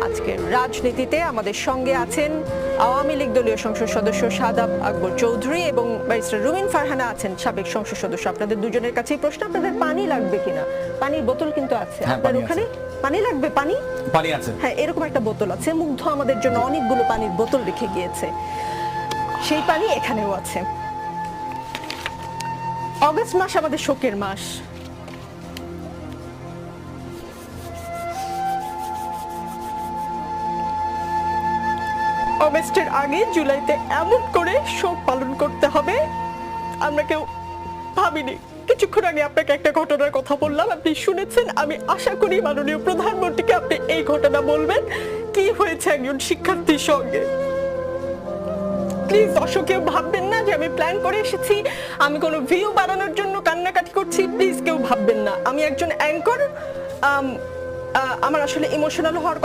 আজকের রাজনীতিতে আমাদের সঙ্গে আছেন আওয়ামী লীগ দলীয় সংসদ সদস্য শাদাব আকবর চৌধুরী এবং ব্যারিস্টার রুমিন ফারহানা আছেন সাবেক সংসদ সদস্য। আপনাদের দুজনের কাছেই প্রশ্ন, আপনাদের পানি লাগবে কিনা? পানির বোতল কিন্তু আছে আপনার ওখানে? পানি লাগবে? পানি আছে, হ্যাঁ, এরকম একটা বোতল আছে। মুগ্ধ আমাদের জন্য অনেকগুলো পানির বোতল রেখে গিয়েছে, সেই পানি এখানেও আছে। অগস্ট মাস আমাদের শোকের মাস। অগস্টের আগে জুলাইতে এমন করে শোক পালন করতে হবে আমরা কেউ ভাবিনি। কিছুক্ষণ আগে আপনাকে একটা ঘটনার কথা বললাম, আপনি শুনেছেন। আমি আশা করি মাননীয় প্রধানমন্ত্রীকে আপনি এই ঘটনা বলবেন, কি হয়েছে একজন শিক্ষার্থীর সঙ্গে। প্লিজ দর্শক কেউ ভাববেন না যে আমি প্ল্যান করে এসেছি, আমি কোনো ভিউ বাড়ানোর জন্য কান্নাকাটি করছি। প্লিজ কেউ ভাববেন না, আমি একজন অ্যাঙ্কর, আমার আসলে ইমোশনাল হওয়ার কথা